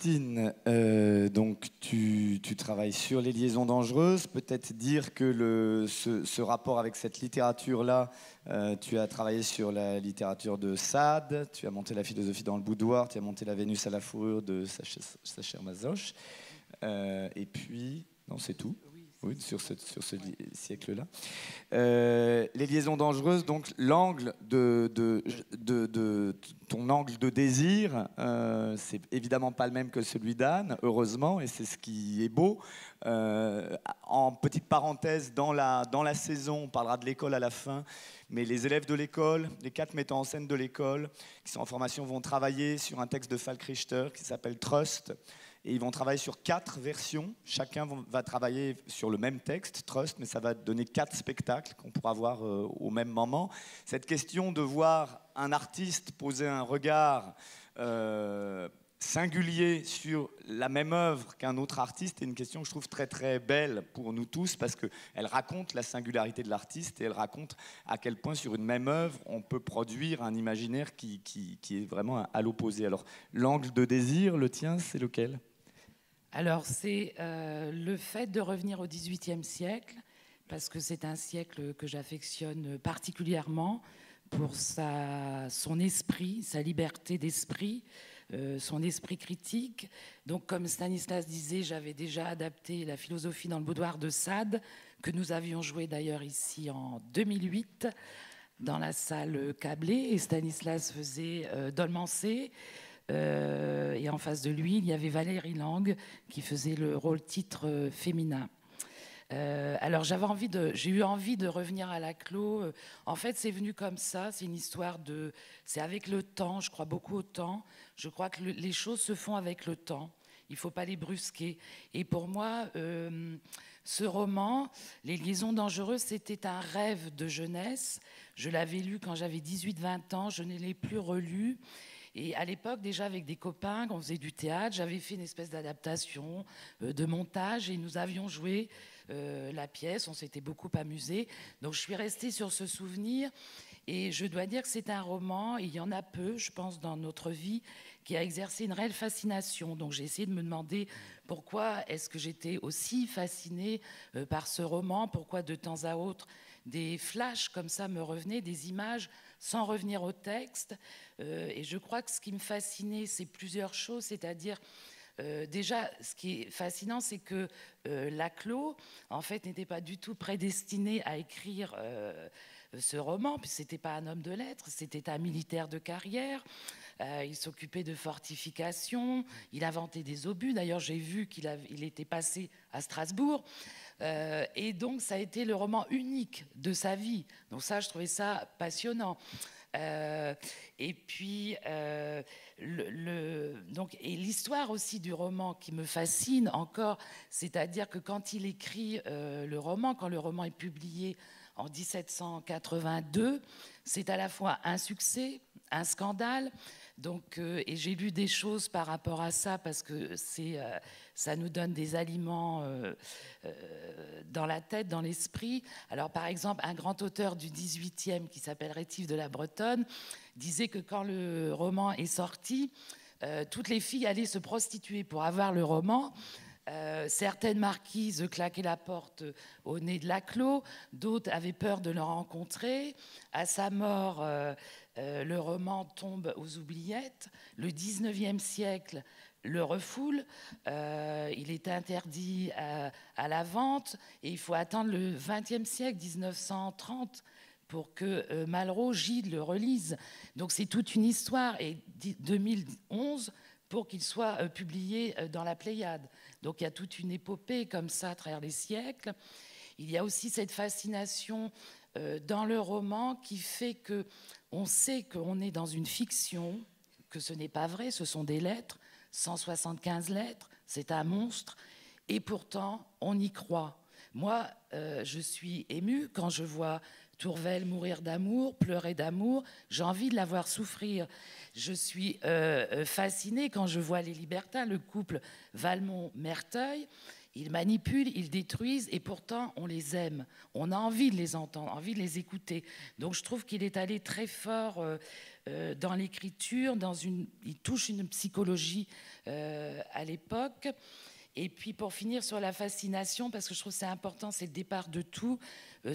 Christine, donc tu travailles sur les liaisons dangereuses. Peut-être dire que ce rapport avec cette littérature-là, tu as travaillé sur la littérature de Sade, tu as monté la philosophie dans le boudoir, tu as monté la Vénus à la fourrure de Sacher Masoch. Et puis, non, c'est tout. Oui, sur ce siècle-là. Les liaisons dangereuses, donc l'angle de ton angle de désir, c'est évidemment pas le même que celui d'Anne, heureusement, et c'est ce qui est beau. En petite parenthèse, dans la saison, on parlera de l'école à la fin, mais les élèves de l'école, les 4 metteurs en scène de l'école, qui sont en formation, vont travailler sur un texte de Falk Richter qui s'appelle Trust. Et ils vont travailler sur 4 versions. Chacun va travailler sur le même texte, Trust, mais ça va donner 4 spectacles qu'on pourra voir au même moment. Cette question de voir un artiste poser un regard singulier sur la même œuvre qu'un autre artiste est une question que je trouve très très belle pour nous tous, parce qu'elle raconte la singularité de l'artiste et elle raconte à quel point sur une même œuvre on peut produire un imaginaire qui est vraiment à l'opposé. Alors l'angle de désir, le tien, c'est lequel ? Alors, c'est le fait de revenir au XVIIIe siècle, parce que c'est un siècle que j'affectionne particulièrement pour son esprit, sa liberté d'esprit, son esprit critique. Donc, comme Stanislas disait, j'avais déjà adapté la philosophie dans le boudoir de Sade, que nous avions joué d'ailleurs ici en 2008, dans la salle câblée, et Stanislas faisait Dolmancé. Et en face de lui, il y avait Valérie Lang qui faisait le rôle titre féminin. Alors j'ai eu envie de revenir à Laclos. En fait, c'est venu comme ça. C'est une histoire c'est avec le temps. Je crois beaucoup au temps. Je crois que les choses se font avec le temps. Il ne faut pas les brusquer. Et pour moi, ce roman, Les liaisons dangereuses, c'était un rêve de jeunesse. Je l'avais lu quand j'avais 18-20 ans. Je ne l'ai plus relu. Et à l'époque, déjà avec des copains, quand on faisait du théâtre, j'avais fait une espèce d'adaptation, de montage, et nous avions joué la pièce, on s'était beaucoup amusés. Donc je suis restée sur ce souvenir, et je dois dire que c'est un roman, et il y en a peu, je pense, dans notre vie, qui a exercé une réelle fascination. Donc j'ai essayé de me demander pourquoi est-ce que j'étais aussi fascinée par ce roman, pourquoi de temps à autre des flashs comme ça me revenaient, des images sans revenir au texte. Et je crois que ce qui me fascinait, c'est plusieurs choses, c'est-à-dire déjà, ce qui est fascinant, c'est que Laclos, en fait, n'était pas du tout prédestiné à écrire ce roman, puisque ce n'était pas un homme de lettres, c'était un militaire de carrière. Il s'occupait de fortifications, il inventait des obus. D'ailleurs, j'ai vu qu'il était passé à Strasbourg. Et donc, ça a été le roman unique de sa vie. Donc ça, je trouvais ça passionnant. Et puis, et l'histoire aussi du roman qui me fascine encore, c'est-à-dire que quand il écrit le roman, quand le roman est publié en 1782, c'est à la fois un succès, un scandale. Donc, et j'ai lu des choses par rapport à ça, parce que ça nous donne des aliments dans la tête, dans l'esprit. Alors, par exemple, un grand auteur du 18e qui s'appelle Rétif de la Bretonne disait que quand le roman est sorti, toutes les filles allaient se prostituer pour avoir le roman. Certaines marquises claquaient la porte au nez de Laclos, d'autres avaient peur de le rencontrer. À sa mort, le roman tombe aux oubliettes. Le 19e siècle le refoule. Il est interdit à la vente, et il faut attendre le 20e siècle, 1930, pour que Malraux, Gide le relise. Donc c'est toute une histoire, et 2011 pour qu'il soit publié dans la Pléiade. Donc il y a toute une épopée comme ça à travers les siècles. Il y a aussi cette fascination dans le roman qui fait qu'on sait qu'on est dans une fiction, que ce n'est pas vrai, ce sont des lettres, 175 lettres, c'est un monstre, et pourtant on y croit. Moi, je suis émue quand je vois Tourvel mourir d'amour, pleurer d'amour, j'ai envie de la voir souffrir. Je suis fascinée quand je vois les Libertins, le couple Valmont-Merteuil. Ils manipulent, ils détruisent, et pourtant on les aime. On a envie de les entendre, envie de les écouter. Donc je trouve qu'il est allé très fort dans l'écriture, il touche une psychologie à l'époque. Et puis pour finir sur la fascination, parce que je trouve que c'est important, c'est le départ de tout,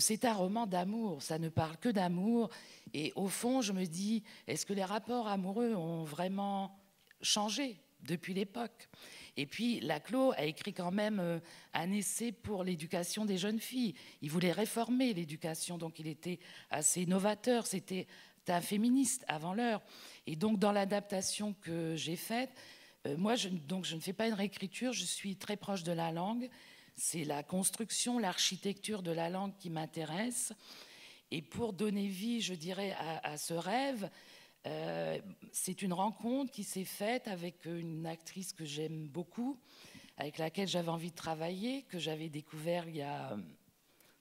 c'est un roman d'amour, ça ne parle que d'amour. Et au fond, je me dis, est-ce que les rapports amoureux ont vraiment changé depuis l'époque? Et puis Laclos a écrit quand même un essai pour l'éducation des jeunes filles. Il voulait réformer l'éducation, donc il était assez novateur, c'était un féministe avant l'heure. Et donc dans l'adaptation que j'ai faite, moi, je ne fais pas une réécriture, je suis très proche de la langue. C'est la construction, l'architecture de la langue qui m'intéresse. Et pour donner vie, je dirais, à ce rêve, c'est une rencontre qui s'est faite avec une actrice que j'aime beaucoup, avec laquelle j'avais envie de travailler, que j'avais découvert il y a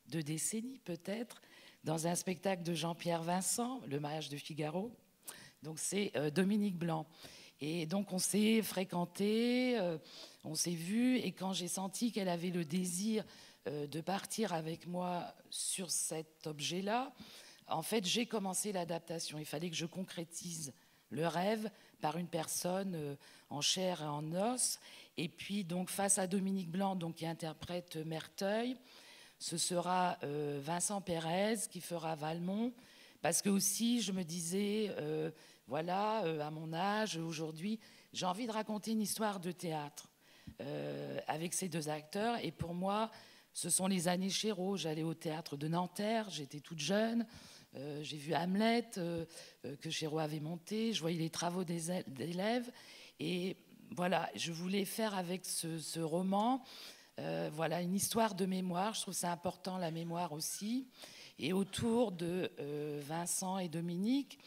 2 décennies peut-être, dans un spectacle de Jean-Pierre Vincent, Le mariage de Figaro. Donc c'est Dominique Blanc. Et donc on s'est fréquentés, on s'est vus, et quand j'ai senti qu'elle avait le désir de partir avec moi sur cet objet-là, en fait j'ai commencé l'adaptation. Il fallait que je concrétise le rêve par une personne en chair et en os. Et puis donc face à Dominique Blanc, donc, qui interprète Merteuil, ce sera Vincent Pérez qui fera Valmont, parce que aussi je me disais... Voilà, à mon âge, aujourd'hui, j'ai envie de raconter une histoire de théâtre avec ces 2 acteurs. Et pour moi, ce sont les années Chéreau. J'allais au théâtre de Nanterre, j'étais toute jeune. J'ai vu Hamlet que Chéreau avait monté. Je voyais les travaux des élèves. Et voilà, je voulais faire avec ce roman voilà, une histoire de mémoire. Je trouve ça important, la mémoire aussi. Et autour de Vincent et Dominique,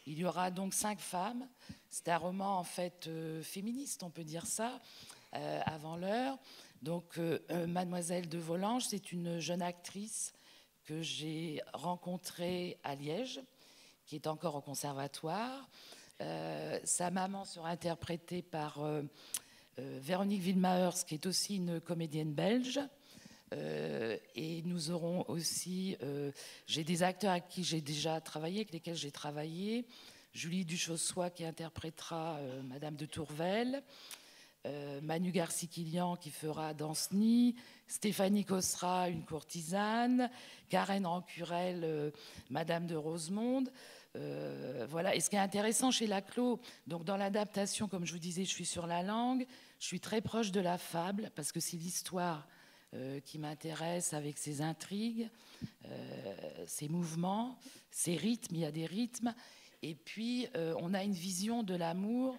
il y aura donc 5 femmes. C'est un roman en fait féministe, on peut dire ça, avant l'heure. Donc Mademoiselle de Volanges, c'est une jeune actrice que j'ai rencontrée à Liège, qui est encore au conservatoire. Sa maman sera interprétée par Véronique Wilmahers, qui est aussi une comédienne belge. Et nous aurons aussi, j'ai des acteurs avec qui j'ai déjà travaillé, avec lesquels j'ai travaillé. Julie Duchossois qui interprétera Madame de Tourvel, Manu Garcy-Kilian qui fera Danceny, Stéphanie Cosra, une courtisane, Karen Rancurel, Madame de Rosemonde. Voilà. Et ce qui est intéressant chez Laclos, donc dans l'adaptation, comme je vous disais, je suis sur la langue, je suis très proche de la fable, parce que c'est l'histoire qui m'intéresse, avec ses intrigues, ses mouvements, ses rythmes. Il y a des rythmes. Et puis, on a une vision de l'amour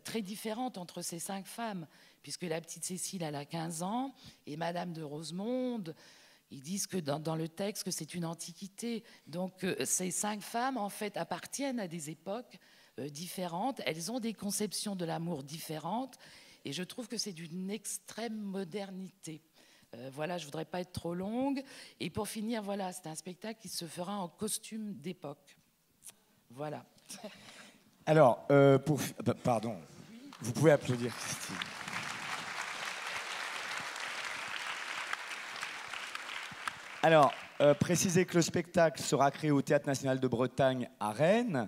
très différente entre ces 5 femmes, puisque la petite Cécile, elle a 15 ans, et Madame de Rosemonde, ils disent que dans le texte que c'est une antiquité. Donc, ces 5 femmes, en fait, appartiennent à des époques différentes. Elles ont des conceptions de l'amour différentes. Et je trouve que c'est d'une extrême modernité. Voilà, je ne voudrais pas être trop longue. Et pour finir, voilà, c'est un spectacle qui se fera en costume d'époque. Voilà. Alors, pardon, vous pouvez applaudir Christine. Alors, préciser que le spectacle sera créé au Théâtre National de Bretagne à Rennes,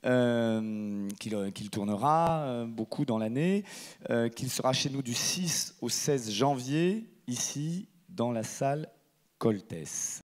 qu'il tournera beaucoup dans l'année, qu'il sera chez nous du 6 au 16 janvier, ici, dans la salle Coltès.